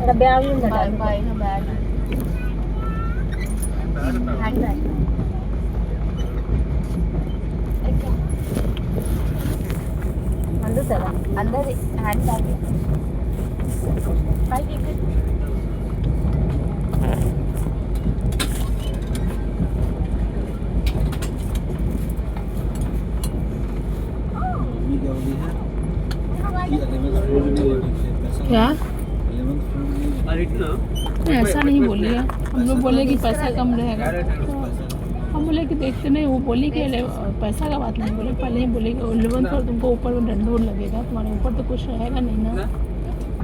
ada bag yung dadaan ko. Handbag. अंदर चला अंदर हैंड बैग बाइक एक क्या ऐसा नहीं बोलिए हम लोग बोले कि पैसा कम रहेगा हम बोले कि देखते नहीं वो बोली कि पैसा का बात नहीं बोले पहले ही बोले कि 11th फ्लोर तुमको ऊपर में डंडोर लगेगा तुम्हारे ऊपर तो कुछ रहेगा नहीं ना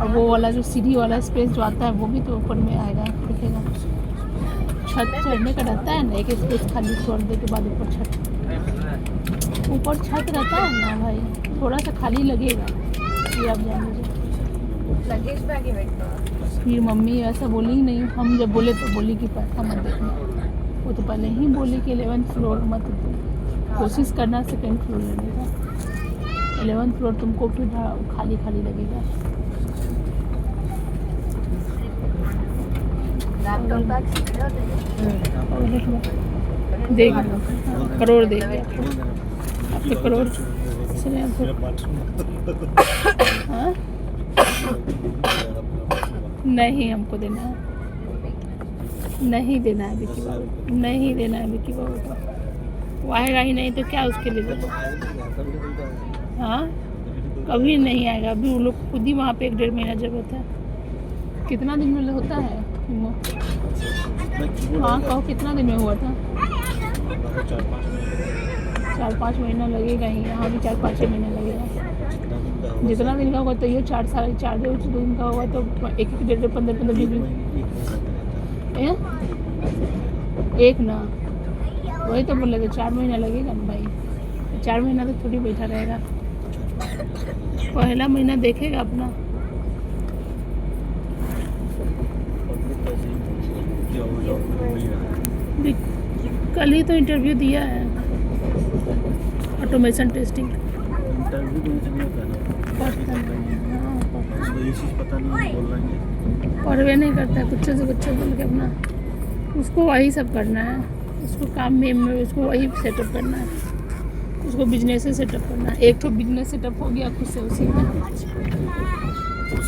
और वो वाला जो सीढ़ी वाला स्पेस जो आता है वो भी तो ऊपर में आएगा दिखेगा छत चढ़ने का रहता है ना एक स्पेस खाली छोड़ने के बाद ऊपर छत रहता है ना भाई थोड़ा सा खाली लगेगा फिर आप जान लीजिए लगेज बैग ही बैठता फिर मम्मी ऐसा बोली ही नहीं हम जब बोले तो बोली कि पैसा मत देखना वो तो पहले ही बोली कि 11th फ्लोर मत कोशिश करना 2nd फ्लोर लेने का 11th फ्लोर तुमको फिर खाली खाली लगेगा देख करोड़ देंगे आपके करोड़ हाँ नहीं हमको देना है नहीं देना है विक्की बाबू नहीं देना है विक्की बाबू को वो आएगा ही नहीं तो क्या उसके लिए देना हाँ कभी नहीं आएगा अभी वो लोग खुद ही वहाँ पे 1-1.5 महीना जब होता है कितना दिन में होता है हाँ कहो कितना दिन में हुआ था 4-5 महीना लगेगा ही यहाँ भी 4-5 महीना लगेगा जितना दिन का होगा तो ये 4 दिन का होगा तो 1-1 15 दिन एक ना वही तो बोले तो 4 महीना लगेगा ना भाई 4 महीना तो थोड़ी बैठा रहेगा पहला महीना देखेगा अपना कल ही तो इंटरव्यू दिया है ऑटोमेशन टेस्टिंग पढ़वे नहीं करता है कुछ से कुछ बोल के अपना उसको वही सब करना है उसको काम में उसको वही सेटअप करना है उसको बिजनेस से सेटअप करना है एक तो बिजनेस सेटअप हो गया खुद से उसी में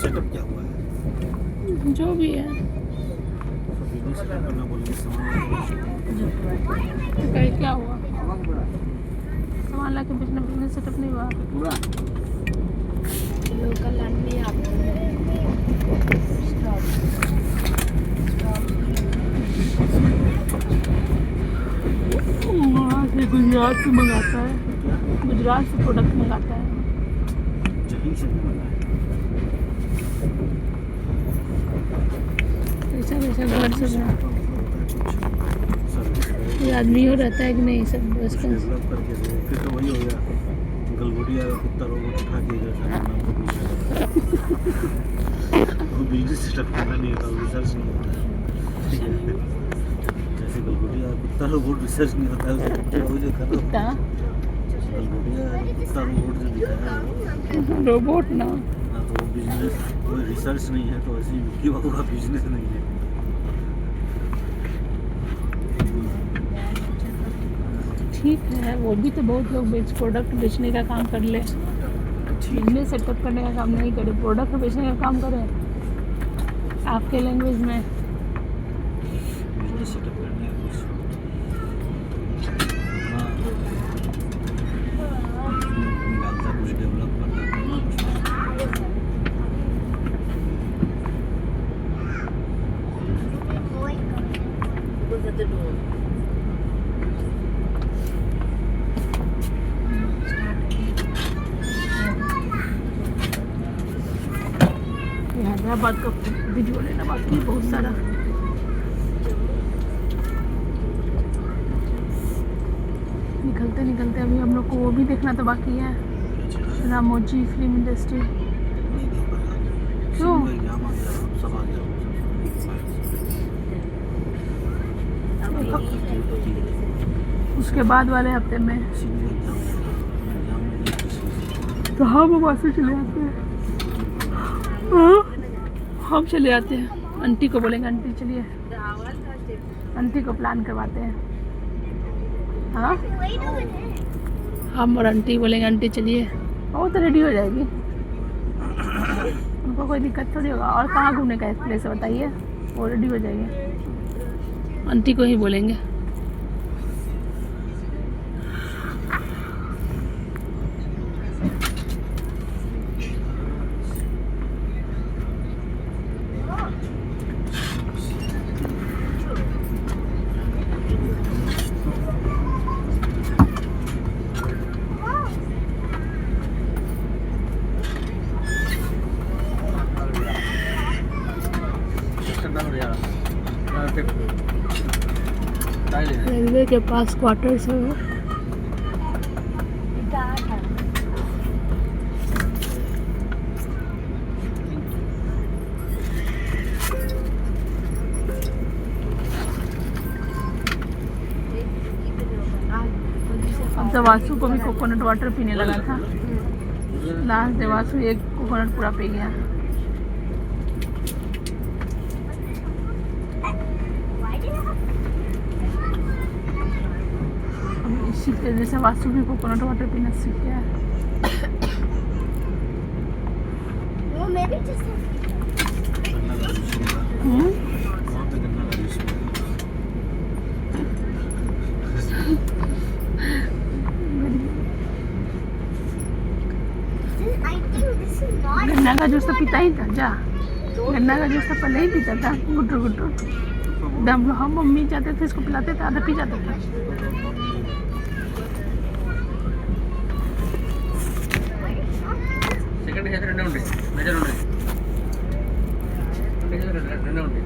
सेटअप क्या हुआ है जो भी है तो क्या हुआ सामान ला के बिजनेस सेटअप नहीं हुआ लोकल अन्नी वहाँ से गुजरात से मंगाता है गुजरात से प्रोडक्ट मंगाता है ऐसा वैसा घर से ये आदमी हो रहता है कि नहीं सब बस फिर तो वही हो गया गलगोटिया कुत्ता रोबोट उठा के वो बिजनेस सेटअप करना नहीं होता रिसर्च नहीं होता जैसे गलगोटिया कुत्ता रोबोट रिसर्च नहीं होता है वो जो कर रहा है गलगोटिया कुत्ता रोबोट जो दिखाया है रोबोट ना तो वो बिजनेस कोई रिसर्च नहीं है तो ऐसे ही विक्की बाबू का बिजनेस नहीं है ठीक है वो भी तो बहुत लोग प्रोडक्ट बेचने का काम कर ले बिजनेस सेटअप करने का काम नहीं करे प्रोडक्ट बेचने का काम करे आपके लैंग्वेज में बिजनेस सेटअप करने का कुछ निकालता कुछ डेवलप करता हैदराबाद का वीडियो लेना बाकी बहुत सारा निकलते निकलते अभी हम लोग को वो भी देखना तो बाकी है रामोजी फिल्म इंडस्ट्री क्यों उसके बाद वाले हफ्ते में तो हम वहाँ से चले आते हैं। हाँ, हम चले आते हैं। आंटी को बोलेंगे आंटी चलिए, आंटी को प्लान करवाते हैं। हाँ, हम और आंटी बोलेंगे आंटी चलिए, वो तो रेडी हो जाएगी, उनको कोई दिक्कत थोड़ी होगा। और कहाँ घूमने का प्लेस है बताइए, वो रेडी हो जाएगी, आंटी को ही बोलेंगे। रेलवे के पास क्वार्टर्स है। अब देवासु को भी कोकोनट वाटर पीने लगा था। लास्ट देवासु एक कोकोनट पूरा पी गया। इसी वजह से वासु भी कोकोनट वाटर पीना सीख गया है। वो मेरी जैसे I think this is not गन्ना का जूस तो पीता ही था जा, गन्ना का जूस तो पहले ही पीता था गुट्टू गुट्टू। हम मम्मी जाते थे इसको पिलाते थे, आधा पी जाते थे। సెకండ్ చేసి రెండే ఉండే మెజర్ ఉండే రెండే ఉండే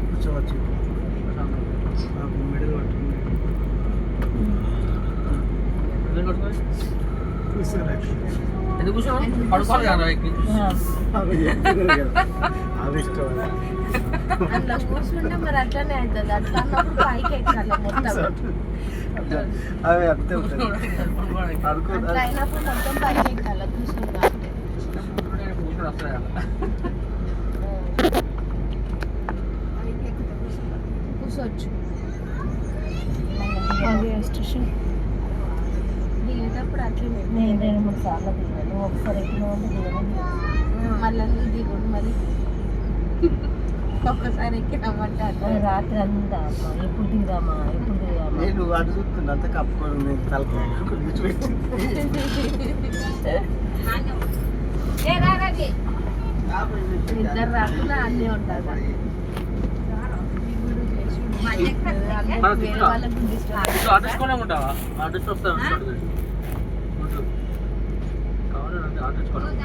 కూర్చోవచ్చు మిడిల్ ఎందుకు కూర్చోవాలి పడుకోవాలి కదా ఎక్కి అది ఇష్టం అట్లా కూర్చుంటే మరి అట్లనే అవుతుంది. అట్లా అన్నప్పుడు పైకి ఎక్కాలి మొత్తం. అవి అంతే ఉంటుంది అట్లా అయినప్పుడు మొత్తం పైకి ఎక్కాలి కూర్చుంటా అంటే. కూర్చోవచ్చు. స్టేషన్ దిగేటప్పుడు అట్లనే నేను 2-3 సార్లు దిగాను. ఒకసారి ఎక్కిన వాళ్ళు దిగను, మళ్ళీ దిగుడు మరి ఒక్కసారి ఎక్కినామంటే అట్లా రాత్రి అంతా ఎప్పుడు దిగుదామా ఎప్పుడు దిగుదామా. నేను అటు చూస్తున్నా అంత కప్పుకొని నేను తలకొని ఇద్దరు రాకుండా అన్నీ ఉంటారు. ఆటోసుకోలేముంటావా ఆటోస్ వస్తాను కావాలంటే ఆటోసుకోవాలి